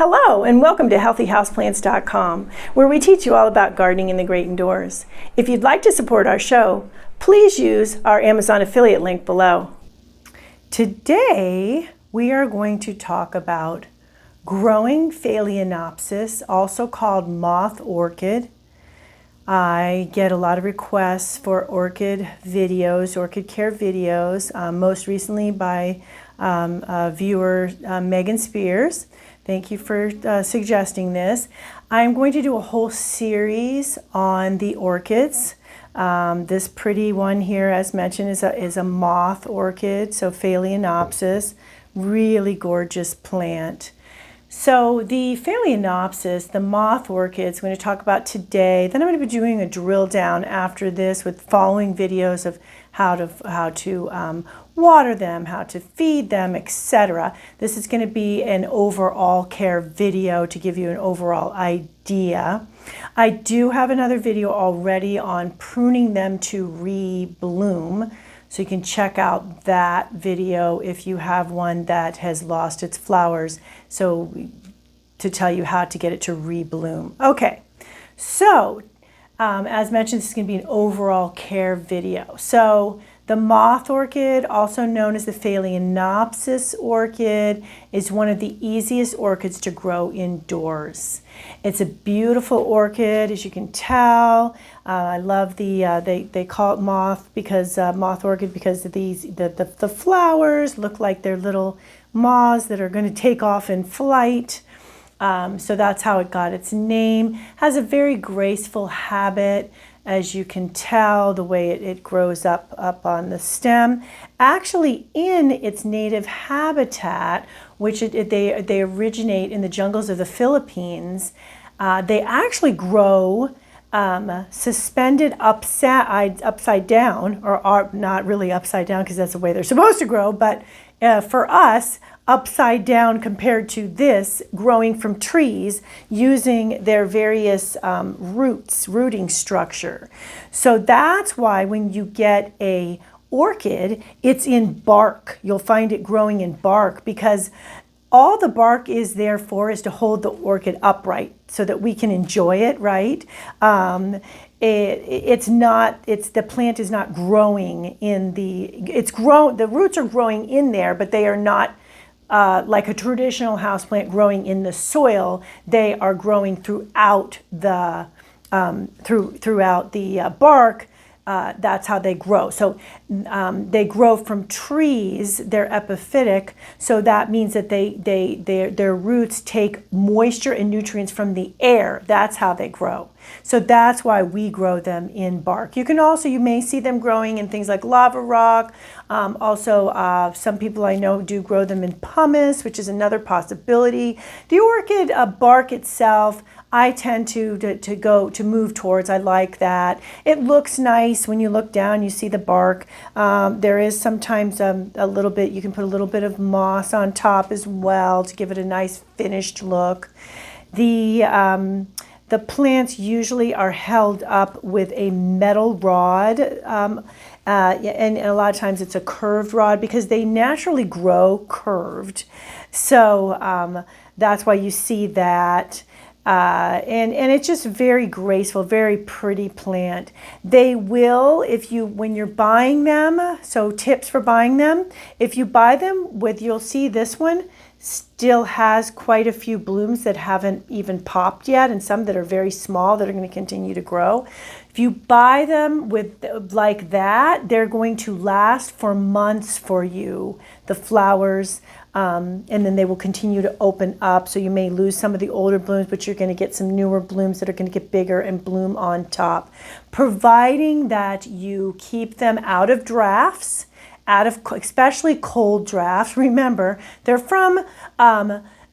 Hello and welcome to HealthyHouseplants.com, where we teach you all about gardening in the great indoors. If you'd like to support our show, please use our Amazon affiliate link below. Today we are going to talk about growing Phalaenopsis, also called moth orchid. I get a lot of requests for orchid videos, orchid care videos, most recently by viewer Megan Spears. Thank you for suggesting this. I'm going to do a whole series on the orchids. This pretty one here, as mentioned, is a moth orchid, so Phalaenopsis, really gorgeous plant. So the Phalaenopsis, the moth orchids, I'm going to talk about today. Then I'm going to be doing a drill down after this with following videos of how to water them, how to feed them, etc. This is going to be an overall care video to give you an overall idea. I do have another video already on pruning them to rebloom. So you can check out that video if you have one that has lost its flowers, so to tell you how to get it to rebloom. Okay, so as mentioned, this is going to be an overall care video. So the moth orchid, also known as the Phalaenopsis orchid, is one of the easiest orchids to grow indoors. It's a beautiful orchid, as you can tell. I love the they call it moth orchid because the flowers look like they're little moths that are going to take off in flight. So that's how it got its name. Has a very graceful habit, as you can tell, the way it grows up on the stem. Actually, in its native habitat, which they originate in the jungles of the Philippines, they actually grow suspended upside down, or are not really upside down because that's the way they're supposed to grow, but for us, upside down compared to this, growing from trees using their various rooting structure. So that's why when you get a orchid, it's in bark. You'll find it growing in bark because all the bark is there for is to hold the orchid upright so that we can enjoy it, right? The plant is not growing in the roots are growing in there, but they are not like a traditional houseplant growing in the soil. They are growing throughout the bark. That's how they grow. So they grow from trees. They're epiphytic, so that means that their roots take moisture and nutrients from the air. That's how they grow. So that's why we grow them in bark. You may see them growing in things like lava rock. Some people I know do grow them in pumice, which is another possibility. The orchid bark itself, I tend to move towards. I like that. It looks nice when you look down. You see the bark. There is sometimes a little bit. You can put a little bit of moss on top as well to give it a nice finished look. The plants usually are held up with a metal rod, and a lot of times it's a curved rod because they naturally grow curved. So that's why you see that. And it's just very graceful, very pretty plant. They will, when you're buying them, so tips for buying them, if you buy them you'll see this one still has quite a few blooms that haven't even popped yet, and some that are very small that are going to continue to grow. If you buy them like that, they're going to last for months for you, the flowers. And then they will continue to open up. So you may lose some of the older blooms, but you're going to get some newer blooms that are going to get bigger and bloom on top. Providing that you keep them out of drafts, especially cold drafts. Remember, they're from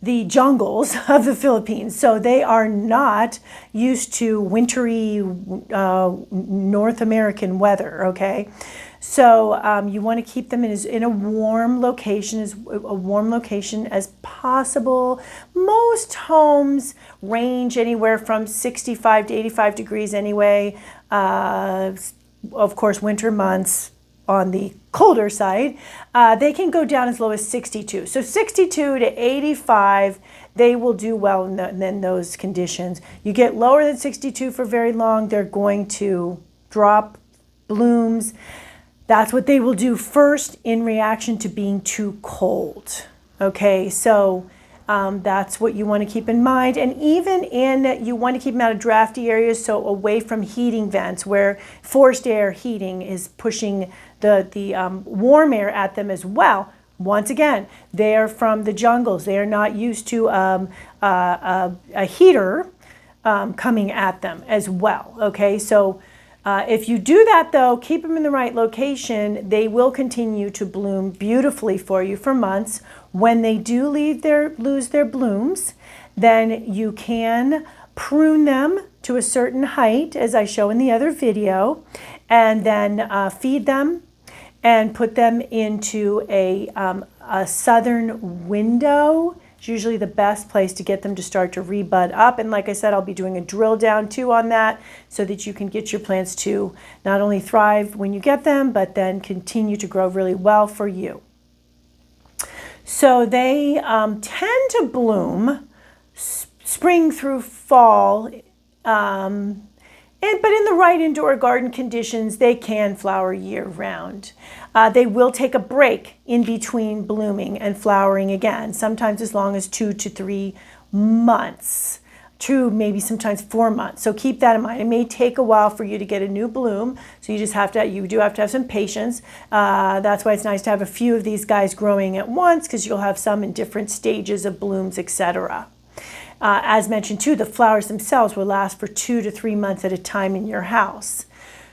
the jungles of the Philippines, so they are not used to wintry North American weather, okay? So you want to keep them in a warm location, as possible. Most homes range anywhere from 65 to 85 degrees anyway. Of course, winter months on the colder side, they can go down as low as 62. So 62 to 85 they will do well in those conditions. You get lower than 62 for very long, they're going to drop blooms. That's what they will do first in reaction to being too cold. Okay, so that's what you want to keep in mind. And even you want to keep them out of drafty areas, so away from heating vents where forced air heating is pushing the warm air at them as well. Once again, they are from the jungles. They are not used to a heater coming at them as well. Okay, so if you do that though, keep them in the right location, they will continue to bloom beautifully for you for months. When they do lose their blooms, then you can prune them to a certain height, as I show in the other video, and then feed them and put them into a southern window. It's usually the best place to get them to start to rebud up. And like I said, I'll be doing a drill down too on that so that you can get your plants to not only thrive when you get them, but then continue to grow really well for you. So they tend to bloom spring through fall, but in the right indoor garden conditions, they can flower year-round. They will take a break in between blooming and flowering again, sometimes as long as 2 to 3 months, maybe sometimes 4 months. So keep that in mind. It may take a while for you to get a new bloom, so you do have to have some patience. That's why it's nice to have a few of these guys growing at once, because you'll have some in different stages of blooms, etc. As mentioned too, the flowers themselves will last for 2 to 3 months at a time in your house.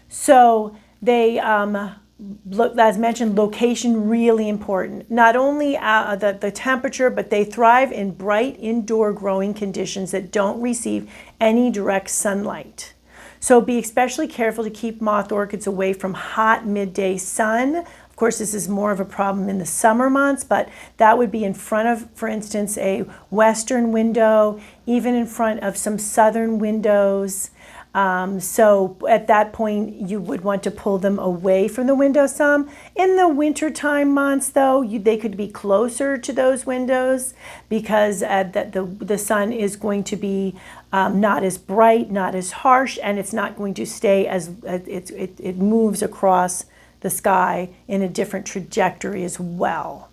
So they, as mentioned, location really important. Not only the temperature, but they thrive in bright indoor growing conditions that don't receive any direct sunlight. So be especially careful to keep moth orchids away from hot midday sun. Of course, this is more of a problem in the summer months, but that would be in front of, for instance, a western window, even in front of some southern windows. So at that point, you would want to pull them away from the window some. In the wintertime months, though, they could be closer to those windows because the sun is going to be not as bright, not as harsh, and it's not going to stay as it moves across the sky in a different trajectory as well.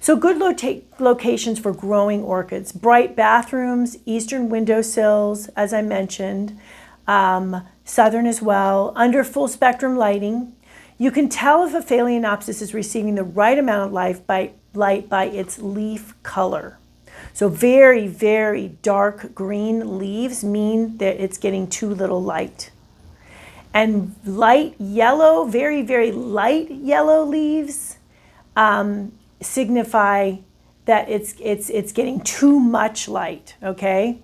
So good locations for growing orchids: bright bathrooms, eastern windowsills, as I mentioned, southern as well, under full spectrum lighting. You can tell if a Phalaenopsis is receiving the right amount of light by its leaf color. So very, very dark green leaves mean that it's getting too little light. And light yellow, very, very light yellow leaves signify that it's getting too much light, okay?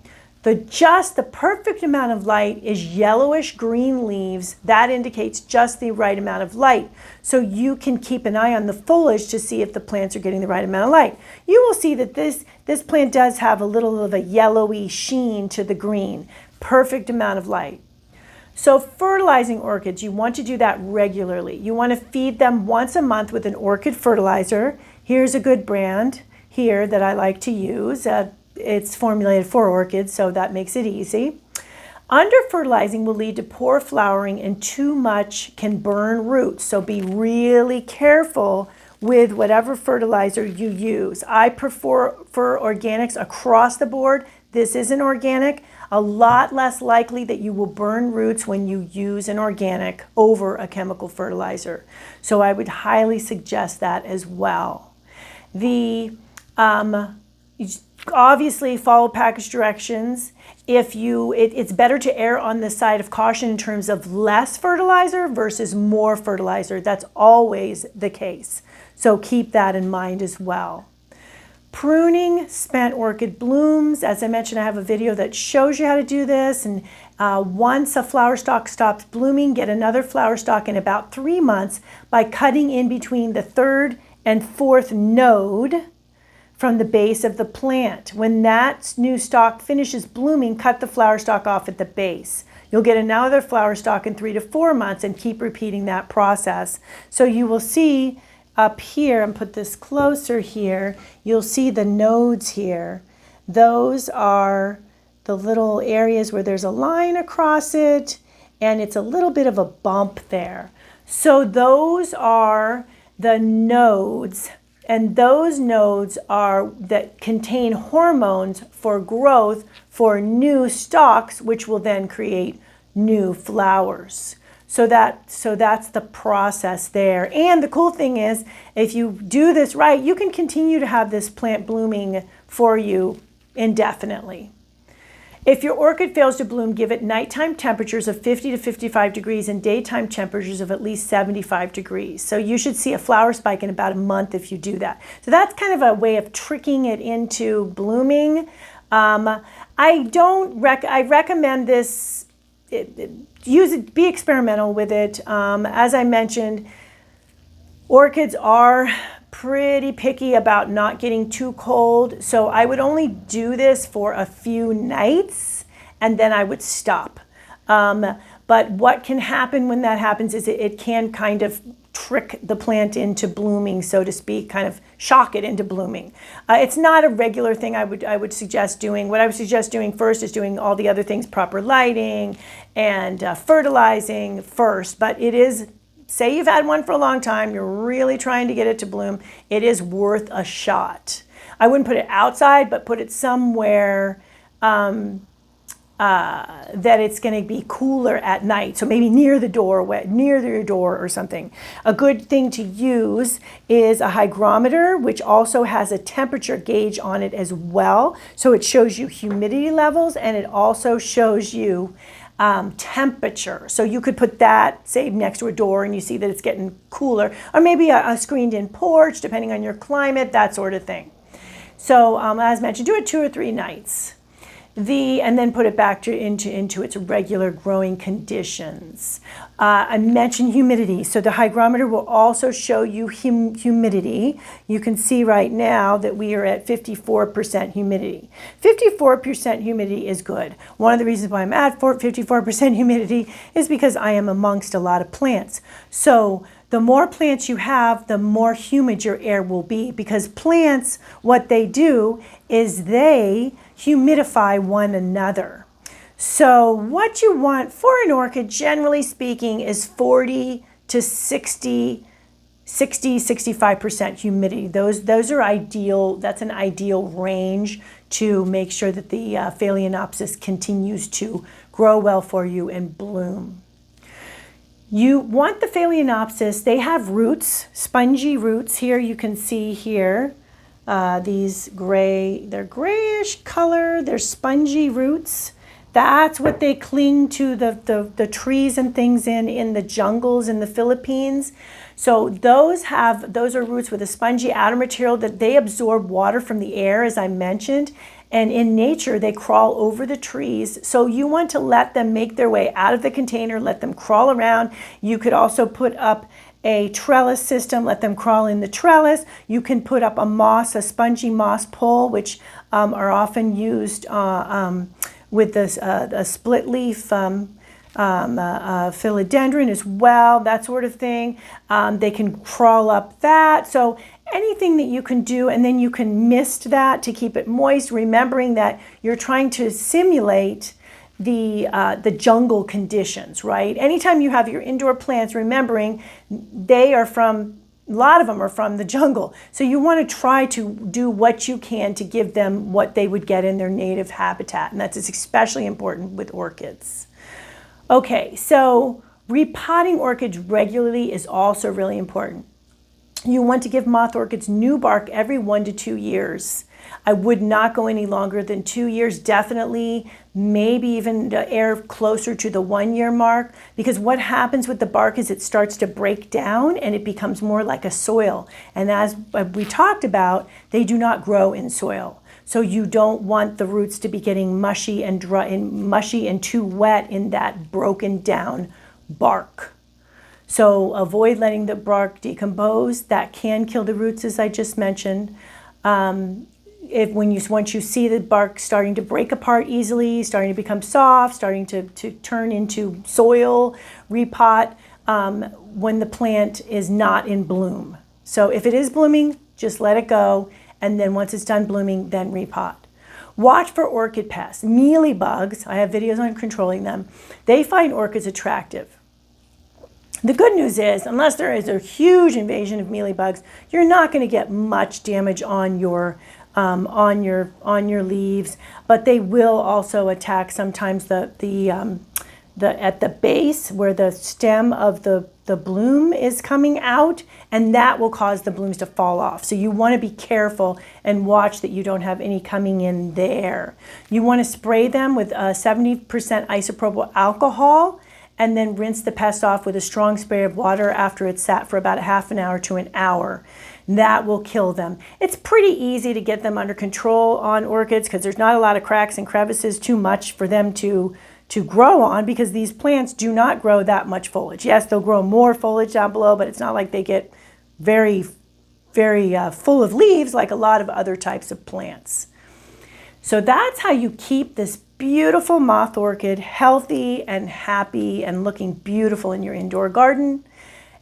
Just the perfect amount of light is yellowish green leaves. That indicates just the right amount of light. So you can keep an eye on the foliage to see if the plants are getting the right amount of light. You will see that this plant does have a little of a yellowy sheen to the green. Perfect amount of light. So fertilizing orchids, you want to do that regularly. You want to feed them once a month with an orchid fertilizer. Here's a good brand here that I like to use. It's formulated for orchids, so that makes it easy. Under-fertilizing will lead to poor flowering, and too much can burn roots. So be really careful with whatever fertilizer you use. I prefer organics across the board. This isn't organic. A lot less likely that you will burn roots when you use an organic over a chemical fertilizer. So I would highly suggest that as well. Obviously follow package directions. It's better to err on the side of caution in terms of less fertilizer versus more fertilizer. That's always the case. So keep that in mind as well. Pruning spent orchid blooms. As I mentioned, I have a video that shows you how to do this. And once a flower stalk stops blooming, get another flower stalk in about 3 months by cutting in between the 3rd and 4th node from the base of the plant. When that new stalk finishes blooming, cut the flower stalk off at the base. You'll get another flower stalk in 3 to 4 months and keep repeating that process. So you will see up here, and put this closer here, you'll see the nodes here Those are the little areas where there's a line across it and it's a little bit of a bump there. So those are the nodes, and those nodes are that contain hormones for growth for new stalks, which will then create new flowers. So that's the process there. And the cool thing is, if you do this right, you can continue to have this plant blooming for you indefinitely. If your orchid fails to bloom, give it nighttime temperatures of 50 to 55 degrees and daytime temperatures of at least 75 degrees. So you should see a flower spike in about a month if you do that. So that's kind of a way of tricking it into blooming. I recommend this. Use it, be experimental with it. As I mentioned, orchids are pretty picky about not getting too cold. So I would only do this for a few nights and then I would stop. But what can happen when that happens is it can kind of trick the plant into blooming, so to speak, kind of shock it into blooming. It's not a regular thing I would suggest doing. What I would suggest doing first is doing all the other things, proper lighting and fertilizing first. But it is, say you've had one for a long time, you're really trying to get it to bloom, it is worth a shot. I wouldn't put it outside, but put it somewhere that it's going to be cooler at night. So maybe near the door, near your door or something. A good thing to use is a hygrometer, which also has a temperature gauge on it as well. So it shows you humidity levels and it also shows you temperature. So you could put that, say, next to a door and you see that it's getting cooler, or maybe a screened-in porch, depending on your climate, that sort of thing. So as mentioned, do it 2 or 3 nights. And then put it back into its regular growing conditions. I mentioned humidity. So the hygrometer will also show you humidity. You can see right now that we are at 54% humidity. 54% humidity is good. One of the reasons why I'm at 54% humidity is because I am amongst a lot of plants. So the more plants you have, the more humid your air will be, because plants, what they do is they humidify one another. So what you want for an orchid, generally speaking, is 40 to 65% humidity. Those are ideal. That's an ideal range to make sure that the Phalaenopsis continues to grow well for you and bloom. You want the Phalaenopsis, they have roots, spongy roots. Here you can see here, these they're grayish color, they're spongy roots. That's what they cling to the trees and things in the jungles in the Philippines. So those are roots with a spongy outer material that they absorb water from the air, as I mentioned. And in nature, they crawl over the trees. So you want to let them make their way out of the container, let them crawl around. You could also put up a trellis system, let them crawl in the trellis. You can put up a spongy moss pole, which are often used with a split leaf philodendron as well, that sort of thing. They can crawl up that. So anything that you can do, and then you can mist that to keep it moist, remembering that you're trying to simulate the jungle conditions, right? Anytime you have your indoor plants, remembering a lot of them are from the jungle. So you want to try to do what you can to give them what they would get in their native habitat. And that's especially important with orchids. Okay, so repotting orchids regularly is also really important. You want to give moth orchids new bark every 1 to 2 years. I would not go any longer than 2 years, definitely, maybe even err closer to the 1 year mark, because what happens with the bark is it starts to break down and it becomes more like a soil. And as we talked about, they do not grow in soil. So you don't want the roots to be getting mushy and dry and mushy and too wet in that broken down bark. So avoid letting the bark decompose. That can kill the roots, as I just mentioned. Once you see the bark starting to break apart easily, starting to become soft, starting to turn into soil, repot when the plant is not in bloom. So if it is blooming, just let it go. And then once it's done blooming, then repot. Watch for orchid pests. Mealybugs, I have videos on controlling them. They find orchids attractive. The good news is, unless there is a huge invasion of mealybugs, you're not going to get much damage on your leaves, but they will also attack sometimes at the base where the stem of the bloom is coming out, and that will cause the blooms to fall off. So you want to be careful and watch that you don't have any coming in there. You want to spray them with 70% isopropyl alcohol and then rinse the pest off with a strong spray of water after it's sat for about a half an hour to an hour. That will kill them. It's pretty easy to get them under control on orchids because there's not a lot of cracks and crevices too much for them to grow on, because these plants do not grow that much foliage. Yes, they'll grow more foliage down below, but it's not like they get very, very full of leaves like a lot of other types of plants. So that's how you keep this beautiful moth orchid healthy and happy and looking beautiful in your indoor garden.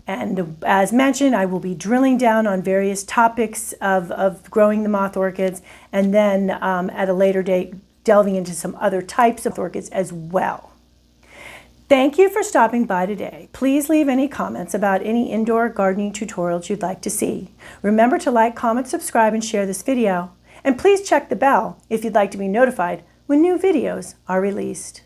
And as mentioned, I will be drilling down on various topics of growing the moth orchids, and then at a later date, delving into some other types of orchids as well. Thank you for stopping by today. Please leave any comments about any indoor gardening tutorials you'd like to see. Remember to like, comment, subscribe, and share this video. And please check the bell if you'd like to be notified when new videos are released.